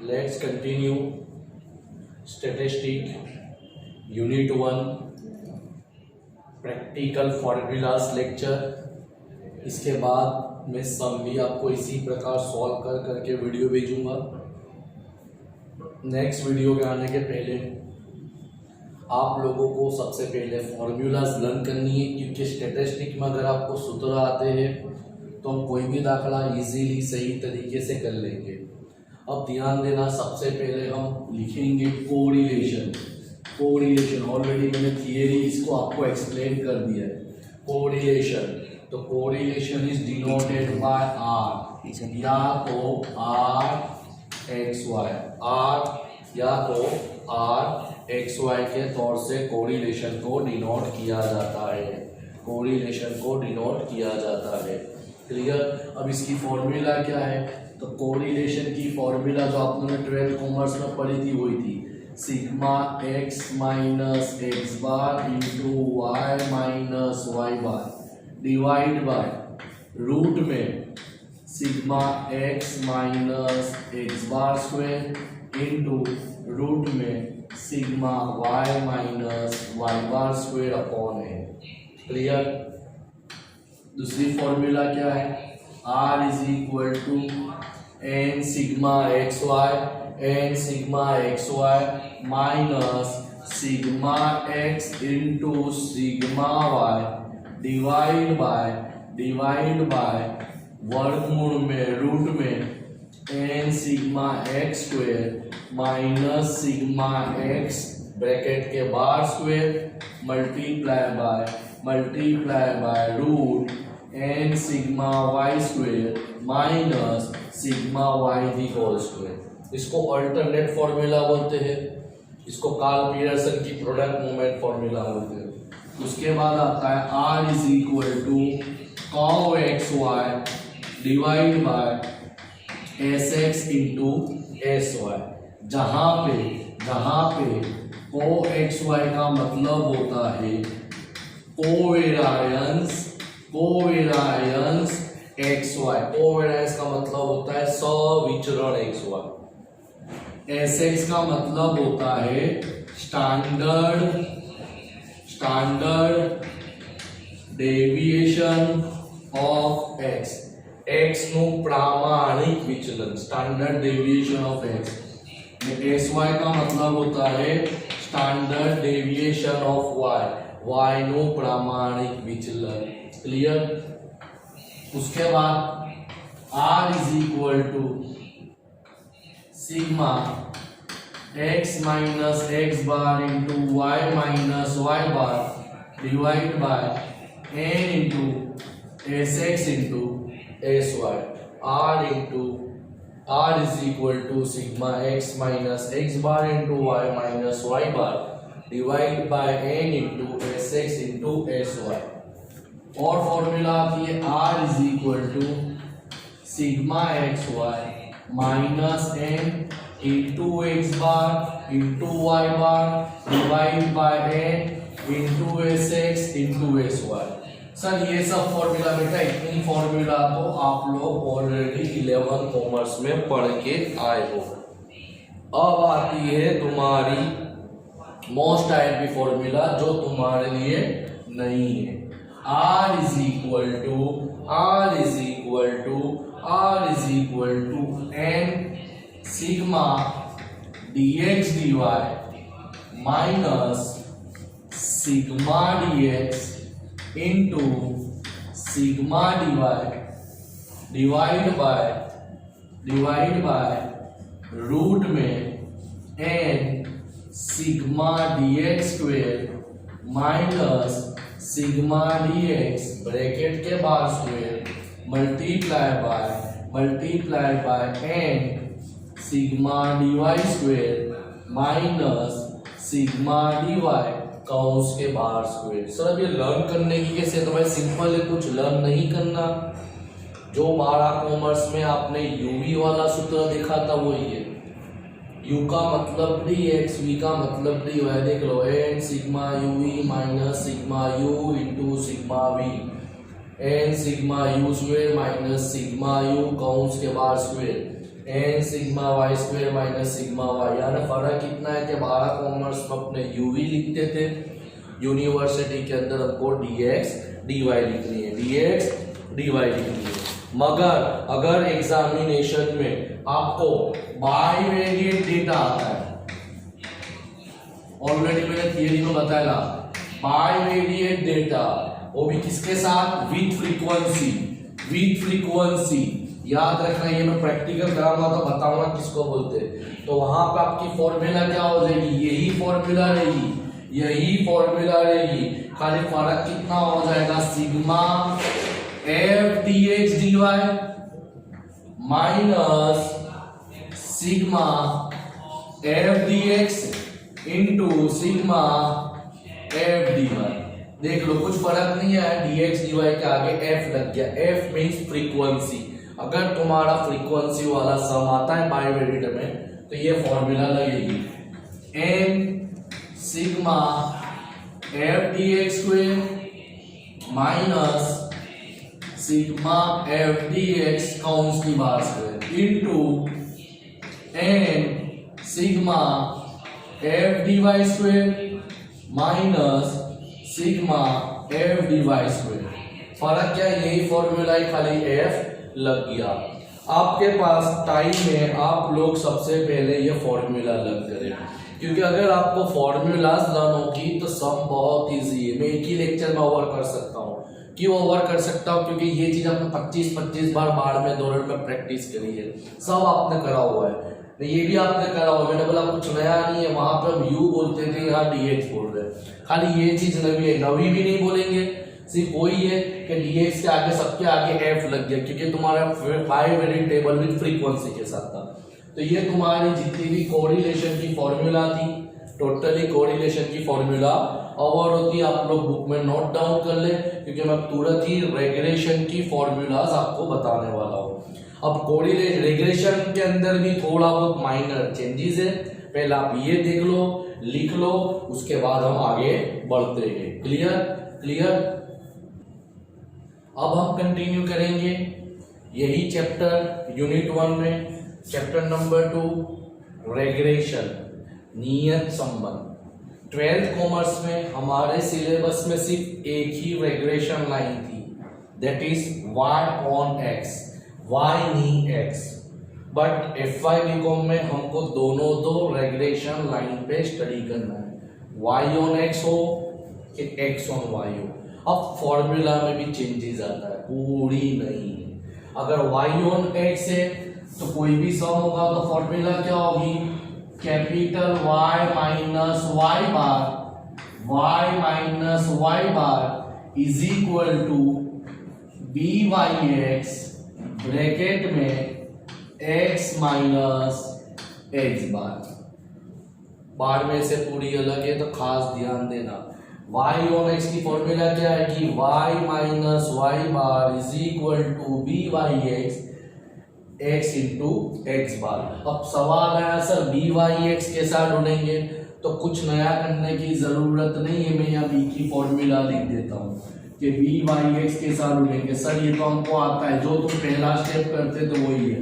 Let's continue statistic unit 1 practical formulas lecture। इसके बाद मैं सम भी आपको इसी प्रकार सॉल्व कर करके वीडियो भेजूंगा। नेक्स्ट वीडियो के आने के पहले आप लोगों को सबसे पहले फॉर्मूलाज लर्न करनी है, क्योंकि स्टैटिस्टिक में अगर आपको सूत्र आते हैं तो हम कोई भी दाखला इजीली सही तरीके से कर लेंगे। अब ध्यान देना, सबसे पहले हम लिखेंगे कोरिलेशन। कोरिलेशन ऑलरेडी मैंने थियरी इसको आपको एक्सप्लेन कर दिया है। कोरिलेशन, तो correlation is denoted by R, या तो आर एक्स वाई, आर या तो आर एक्स वाई के तौर से कोरिलेशन को डिनोट किया जाता है। कोरिलेशन को डिनोट किया जाता है। क्लियर। अब इसकी फॉर्मूला क्या है, तो कोरिलेशन की फॉर्मूला जो आपने 12th कॉमर्स में पढ़ी थी वही थी, sigma x minus x bar into Y minus Y bar divide by root में sigma x minus x bar square into root में sigma Y minus Y bar square upon है। क्लियर। दूसरी formula क्या है, R is equal to N sigma x Y minus sigma X into sigma Y divide by वर्गमूल में root में N sigma X square minus sigma X bracket के बाहर square multiply by root N sigma Y square minus sigma Y the whole square. इसको alternate formula बोलते हैं, इसको Karl Pearson की प्रोडक्ट मूवमेंट फॉर्मूला बोलते हैं। उसके बाद आता है R is equal to co X Y divide by S X into S Y, जहाँ पे कॉ एक्स वाई का मतलब होता है कोवेरियंस एक्स वाई। कोवेरियंस का मतलब होता है सविचरण एक्स वाई। एस एक्स का मतलब होता है standard deviation of X, X નું प्रामाणिक विचलन, standard deviation of X. S Y का मतलब होता है standard deviation of Y, Y નું प्रामाणिक विचलन। क्लियर। उसके बाद R is equal to sigma x minus x bar into Y minus Y bar divide by N into S X into S Y. R is equal to sigma x minus x bar into Y minus Y bar divide by N into S X into S Y. और formula आती है R is equal to sigma x Y minus N into x bar into Y bar divide by N into S X into S Y. Sir ये सब formula बेटा, इतनी formula तो आप लोग ऑलरेडी 11th कॉमर्स में पढ़ के आए हो। अब आती है तुम्हारी मोस्ट टाइप फॉर्मूला जो तुम्हारे लिए नहीं है। R is equal to n sigma dx dy minus sigma dx into sigma dy divide by root में n sigma dx square minus sigma dx bracket के बाहर स्क्वायर मल्टीप्लाई बाय n सिग्मा dy square minus sigma dy कौंस के बाहर square. Sir अब ये learn करने की कैसे, तो भाई सिंपल है, कुछ लर्न नहीं करना। जो 12 कॉमर्स में आपने यूवी वाला सूत्र देखा था वही है। u का मतलब dx, v का मतलब dy। देख लो n sigma uv minus sigma u into sigma v, n sigma u square minus sigma u कौंस के बाहर square N sigma Y square minus sigma Y. यानी फर्क कितना है कि 12 कॉमर्स में अपने यूवी लिखते थे, यूनिवर्सिटी के अंदर हमको dx dy लिखनी है, dx dy लिखनी है। मगर अगर एग्जामिनेशन में आपको बाइवेरिएट डेटा आता है, ऑलरेडी मैंने थियरी में बताया, बाइवेरिएट डेटा, वो भी किसके साथ, विथ फ्रीक्वेंसी, विथ फ्रीक्वेंसी। याद रखना, ये मैं प्रैक्टिकल कराऊंगा तो बताऊंगा किसको बोलते हैं। तो वहां पे आपकी फॉर्मूला क्या हो जाएगी, यही फॉर्मूला रहेगी, यही फॉर्मूला रहेगी, खाली फर्क कितना हो जाएगा, sigma F D x D Y minus sigma F D x into sigma F D Y. देख लो कुछ फर्क नहीं है, dx dy के आगे f लग गया, f मींस फ्रीक्वेंसी। अगर तुम्हारा फ्रीक्वेंसी वाला सम आता है बाइवेरिएट में तो ये फॉर्मूला लगेगी, n sigma f dx square minus sigma f dx काउंस की बार square into n sigma f dy square minus sigma F D Y square. फर्क क्या है, यही फॉर्मूला है, खाली एफ लग गया। आपके पास टाइम है, आप लोग सबसे पहले ये फॉर्मूला लर्न करें, क्योंकि अगर आपको फॉर्मूलाज लर्न होगी तो सम बहुत इजी है। मैं एक ही लेक्चर में ओवर कर सकता हूँ। क्यों ओवर कर सकता हूँ, क्योंकि ये चीज आपने 25-25 बार बाढ़ में दौड़ में प्रैक्टिस करी है, सब आपने करा हुआ है, ये भी आपने करा हुआ। मैंने बोला कुछ नया नहीं है, वहां पे हम यू बोलते थे, यहाँ dx बोल रहे हैं, खाली ये चीज नवी है। नवी भी नहीं बोलेंगे, सिर्फ वही है कि dx के आगे सबके आगे f लग गया, क्योंकि तुम्हारा बाइवेरिएट टेबल विद फ्रीक्वेंसी के साथ था। तो ये तुम्हारी जितनी भी कोरिलेशन की फॉर्मूला थी, टोटली कोरिलेशन की फॉर्मूला ओवर होती, आप लोग बुक में नोट डाउन कर ले, क्योंकि मैं तुरंत ही रेग्रेशन की फॉर्मूलाज आपको बताने वाला हूँ। अब कोरिलेशन रिग्रेशन के अंदर भी थोड़ा बहुत माइनर चेंजेस है, पहले आप ये देख लो, लिख लो, उसके बाद हम आगे बढ़ते हैं। Clear clear. अब हम कंटिन्यू करेंगे यही चैप्टर यूनिट 1 में, चैप्टर नंबर 2 रेग्रेशन, नियत संबंध। 12th कॉमर्स में हमारे सिलेबस में सिर्फ एक ही रेग्रेशन लाइन थी, that is y on x, y नहीं x। बट FY बीकॉम में हमको दोनों दो रेग्रेशन लाइन पे स्टडी करना है, y ऑन x हो कि x ऑन y हो। अब फॉर्मूला में भी चेंजेस आता है, पूरी नहीं है। अगर y ऑन x है तो कोई भी सम होगा तो फॉर्मूला क्या होगी, capital Y minus y bar, y minus y bar is equal to BYX bracket में x minus x bar. Bar में से पूरी अलग है तो खास ध्यान देना। y ऑन x की फॉर्मूला क्या है कि y minus y bar is equal to BYX x into x bar. अब सवाल आया सर BYX के साथ ढूंढेंगे, तो कुछ नया करने की जरूरत नहीं है, मैं यहाँ b की फॉर्मूला लिख देता हूँ कि BYX के साथ ढूंढेंगे। सर ये तो हमको आता है, जो तुम पहला स्टेप करते तो वही है,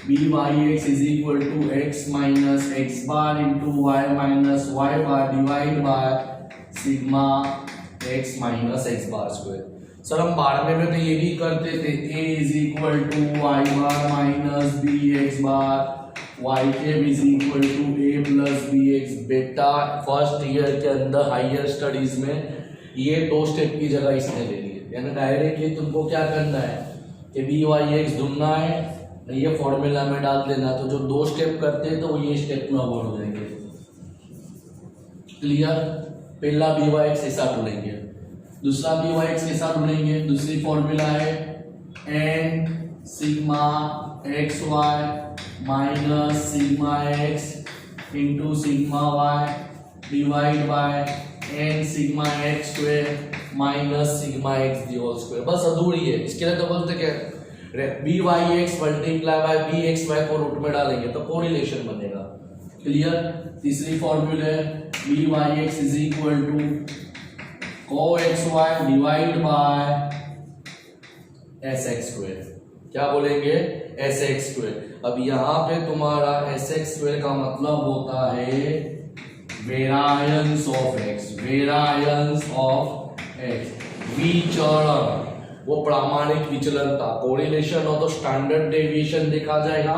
BYX is equal to x minus x bar into y minus y bar divide by sigma x minus x bar square. Sir हम 12वें में तो ये भी करते थे, a is equal to Y bar minus B X bar, Y cap is equal to a plus B X. बेटा first year के अंदर हायर स्टडीज में ये दो स्टेप की जगह इसने ले ली है, यानी डायरेक्टली तुमको क्या करना है कि BYX ढूंढना है, ये फॉर्मूला में डाल देना, तो जो दो स्टेप करते हैं तो वो ये स्टेप में अवॉइड हो जाएंगे। क्लियर। पहला BYX ऐसा ढूंढेंगे, दूसरा BYX के साथ ढूंढेंगे। दूसरी फॉर्मूला है n sigma x Y minus sigma X into sigma Y divide by n sigma X square minus sigma X the whole square. बस अधूरी है, इसके लिए तो बोलते क्या BYX मल्टीप्लाई बाय BXY को रूट में डालेंगे तो कोरिलेशन बनेगा। क्लियर। तीसरी फॉर्मूला है BYX is equal to cos xy divide by sx square. क्या बोलेंगे एस एक्स स्क्वायर। अब यहाँ पे तुम्हारा एस एक्स स्क्वायर का मतलब होता है variance of x, variance of x. विचरण, वो प्रामाणिक विचलन था। कोरिलेशन हो तो स्टैंडर्ड डेविएशन देखा जाएगा,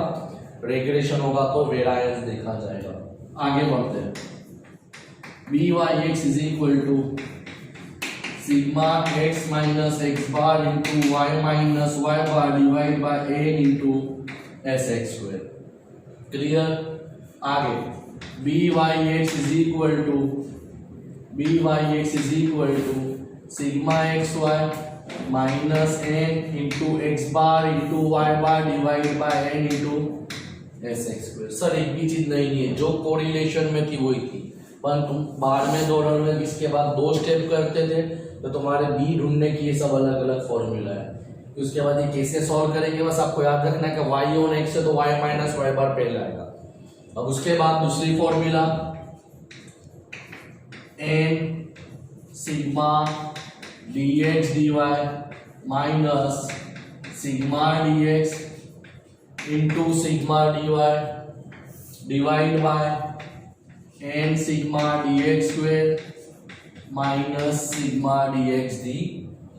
रेग्रेशन होगा तो वेरिएंस देखा जाएगा। आगे बढ़ते हैं। B Y x is equal to sigma x minus x bar into Y minus Y bar divide by N into S X square. Clear? आगे B Y x is equal to sigma x Y minus N into x bar into Y bar divide by N into S X square. Sir एक भी चीज नहीं है, जो correlation में थी वही थी, पर तुम 12वें दौरान में इसके बाद 2 स्टेप करते थे तो तुम्हारे बी ढूंढने की ये सब अलग अलग फॉर्मूला है। उसके बाद ये कैसे सॉल्व करेंगे बस आपको याद रखना है कि वाई ऑन एक्स है तो वाई माइनस वाई बार पहले आएगा। अब उसके बाद दूसरी formula n sigma d x D Y minus sigma d x into sigma d y divide by N sigma d x square minus sigma d x the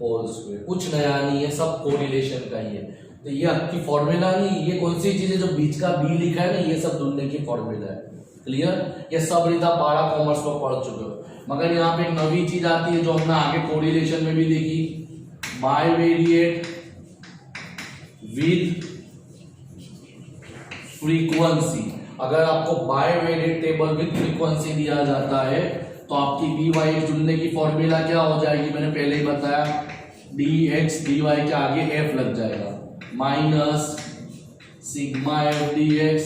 whole square. कुछ नया नहीं है, सब कोरिलेशन का ही है। तो ये आपकी फॉर्मूला नहीं, ये कौन सी चीज है जो बीच का बी लिखा है ना, ये सब ढूंढने की फॉर्मूला है। क्लियर? ये सब रीता 12 कॉमर्स में पढ़ चुके हो, मगर यहाँ पे एक नवी चीज आती है जो हमने आगे कोरिलेशन में भी देखी, बाइवेरिएट विद फ्रीक्वेंसी। अगर आपको बाइवेरिएट टेबल विद फ्रीक्वेंसी दिया जाता है तो आपकी बी वाई ढूंढने की फॉर्मूला क्या हो जाएगी, मैंने पहले ही बताया, डी एक्स डी वाई के आगे एफ लग जाएगा minus sigma F D X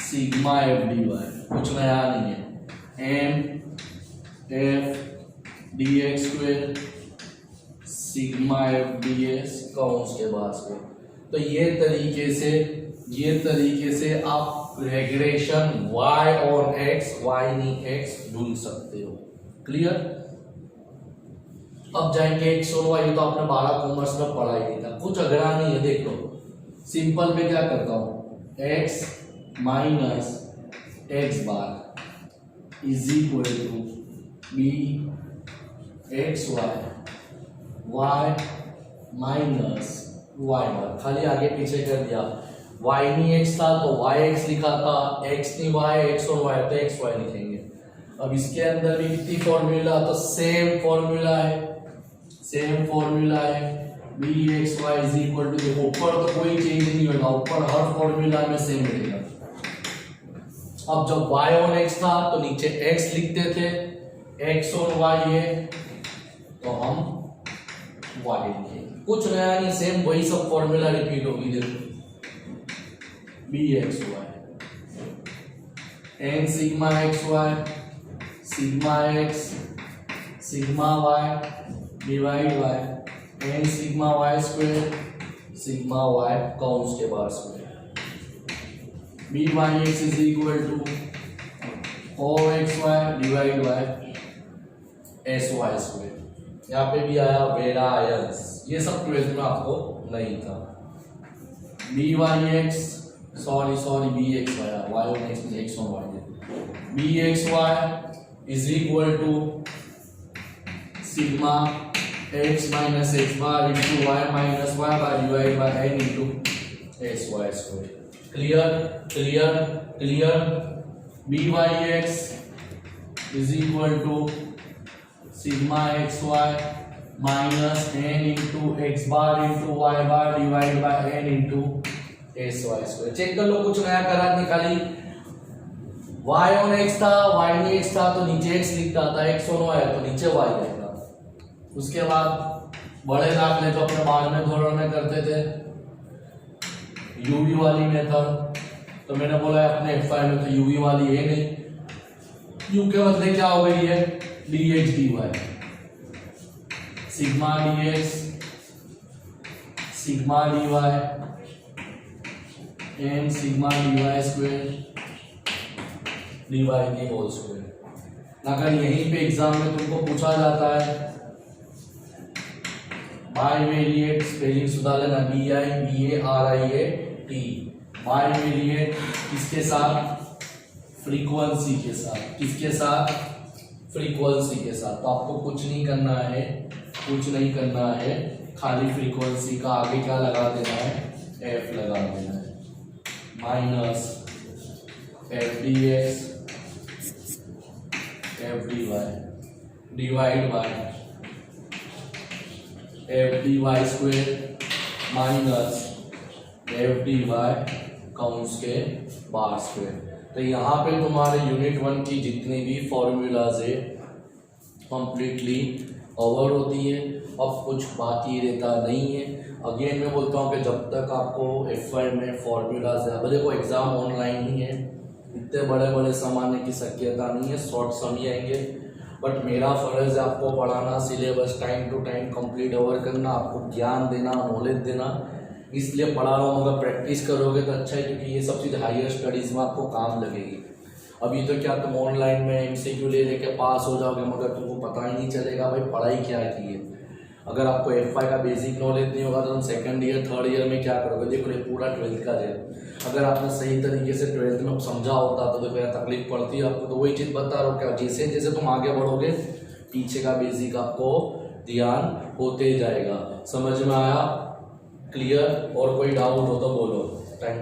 sigma F D Y. कुछ नया नहीं है, M F D X square sigma F D X कौंस के बाद से। तो ये तरीके से आप रेग्रेशन y और x, y नहीं x ढूंढ सकते हो। क्लियर? अब जाएंगे x और y, तो आपने 12 कॉमर्स में पढ़ा ही नहीं था, कुछ अगड़ा नहीं है। देख लो, सिंपल में क्या करता हूं, x minus x bar is equal to B x Y minus Y bar. खाली आगे पीछे कर दिया, y नहीं x था तो yx लिखा था, x नहीं y, x और y तो x y लिखेंगे। अब इसके अंदर भी कितनी फॉर्मूला, तो सेम फॉर्मूला है b x y is equal to, देखो ऊपर तो कोई चेंज नहीं होगा, ऊपर हर फॉर्मूला में सेम रहेगा। अब जब y और x था तो नीचे x लिखते थे, x और y है तो हम y लिखेंगे। कुछ नया नहीं, सेम वही सब फॉर्मूला रिपीट होगी। देखो B x Y N sigma x Y sigma X sigma Y divide by N sigma Y square sigma Y कौंस के बाद square. B Y x is equal to O X Y divide by S Y square. यहाँ पे भी आया variance, ये सब 12th में आपको नहीं था। B Y x sorry b x y, y और एक्स में एक्स और वाई है। B x y is equal to sigma x minus x bar into Y minus Y bar divide by N into S Y square. Clear? B Y x is equal to sigma x Y minus N into x bar into Y bar divide by N into S Y square. Check कर लो, कुछ नया करा नहीं, खाली y on x था, y नहीं x था तो नीचे x लिखता था, x ऑन y तो नीचे y लिखता। उसके बाद बड़े दाखले जो अपने 12वें दौरान में करते थे, यूवी वाली मेथड, तो मैंने बोला अपने f में तो यूवी वाली है नहीं, u के बदले क्या हो गई है dx dy, sigma dx sigma dy n sigma d Y square d y की होल स्क्वायर। अगर यहीं पे एग्जाम में तुमको पूछा जाता है बाइवेरिएट स्पेलिंग सुधार लेना, BIVARIAT। बाइवेरिएट किसके साथ? फ्रीक्वेंसी के साथ। किसके साथ? फ्रीक्वेंसी के साथ। तो आपको कुछ नहीं करना है, कुछ नहीं करना है, खाली फ्रीक्वेंसी का आगे क्या लगा देना है? F लगा देना है। Minus FDX FDY divide by FDY square minus FDY counts के बार स्क्वायर। तो यहाँ पे तुम्हारे यूनिट 1 की जितनी भी फॉर्मूलाज है कंप्लीटली कवर होती है। अब कुछ बाकी रहता नहीं है। अगेन मैं बोलता हूँ कि जब तक आपको F5 में फॉर्मूलाज है, अब देखो एग्जाम ऑनलाइन ही है, इतने बड़े बड़े सम आने की शक्यता नहीं है, शॉर्ट सम ही आएंगे। बट मेरा फर्ज है आपको पढ़ाना, syllabus time to time complete over करना, आपको ज्ञान देना, नॉलेज देना, इसलिए पढ़ा रहा हूँ। अगर प्रैक्टिस करोगे तो अच्छा है, क्योंकि ये सब चीज़ हायर स्टडीज़ में आपको काम लगेगी। अभी तो क्या तुम ऑनलाइन में MCQ ले लेके पास हो जाओगे, मगर तुमको पता ही नहीं चलेगा भाई पढ़ाई क्या की है। अगर आपको F5 का बेसिक नॉलेज नहीं होगा तो तुम सेकंड ईयर थर्ड ईयर में क्या करोगे? देखो ये पूरा 12th का है, अगर आपने सही तरीके से 12th में समझा होता तो देखो यार तकलीफ पड़ती है आपको। तो वही चीज़ बता रहा हूँ, क्या जैसे जैसे तुम आगे बढ़ोगे पीछे का बेसिक आपको ध्यान होते जाएगा। समझ में आया? क्लियर? और कोई डाउट हो तो बोलो। टाइम